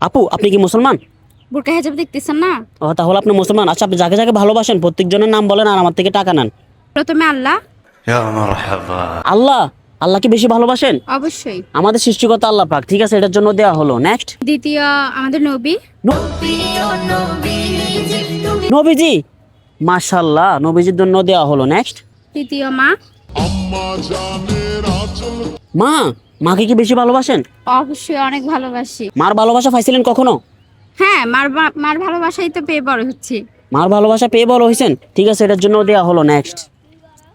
আপু আপনি কি মুসলমান? বোরকা হিজাব দেখতেছেন না? ও তাহলে আপনি মুসলমান। আচ্ছা আপনি যাকে যাকে ভালোবাসেন প্রত্যেকজনের নাম বলেন আর আমার থেকে টাকা নেন। প্রথমে আল্লাহ। আল্লাহ। আল্লাহকে বেশি ভালোবাসেন? অবশ্যই। আমাদের সৃষ্টিকর্তা আল্লাহ পাক, ঠিক আছে, এটার জন্য দেয়া হলো। নেক্সট। দ্বিতীয় আমাদের নবী। নবীজি। মাশাআল্লাহ, নবীজির জন্য দেয়া হলো। নেক্সট। তৃতীয় মা। মা। মাকে কি বেশি ভালোবাসেন? অবশ্যই অনেক ভালোবাসি। মার ভালোবাসা পাইছিলেন কখনো? হ্যাঁ, মার ভালোবাসাই তো পেয়ে বড় হচ্ছে। মার ভালোবাসা পেয়ে বড় হয়েছেন, ঠিক আছে, এটার জন্য দেয়া হলো। নেক্সট।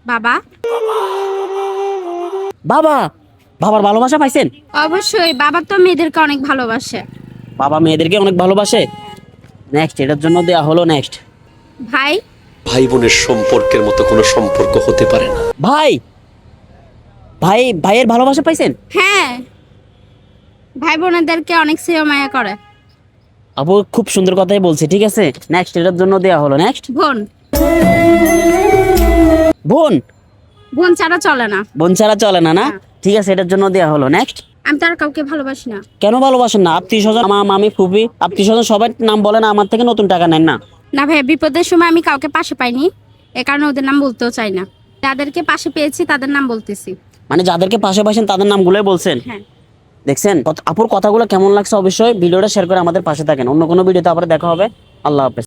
বাবা। বাবা। বাবার ভালোবাসা পাইছেন? অবশ্যই, বাবা তো মেয়েদেরকে অনেক ভালোবাসে। বাবা মেয়েদেরকে অনেক ভালোবাসে। নেক্সট, এটার জন্য দেয়া হলো। নেক্সট। ভাই। ভাই বোনের সম্পর্কের মতো কোনো সম্পর্ক হতে পারে না। ভাই। ভাই ভাইয়ের ভালোবাসা পাইছেন? হ্যাঁ, ভাই বোনেদেরকে অনেক স্নেহ মায়া করে। আপু খুব সুন্দর কথাই বলছে, ঠিক আছে। নেক্সট, এটার জন্য দেয়া হলো। নেক্সট। বোন। বোন। বোন ছাড়া চলে না। বোন ছাড়া চলে না, না? ঠিক আছে, এটার জন্য দেয়া হলো। নেক্সট। আমি তো আর কাউকে ভালোবাসি না। কেন ভালোবাসেন না? আত্মীয় স্বজন, মামা মামি ফুফি, আত্মীয় স্বজন সবাই নাম বলেন, আমার থেকে নতুন টাকা নেন না। না ভাই, বিপদের সময় আমি কাউকে পাশে পাইনি, এ কারণে ওদের নাম বলতেও চাই না। যাদেরকে পাশে পেয়েছি তাদের নাম বলতেছি। মানে যাদেরকে পাশে পাইছেন তাদের নামগুলোই বলছেন। হ্যাঁ। দেখছেন আপুর কথাগুলো কেমন লাগছে? অবশ্যই ভিডিওটা শেয়ার করে আমাদের পাশে থাকেন। অন্য কোনো ভিডিওতে আবার দেখা হবে। আল্লাহ হাফেজ।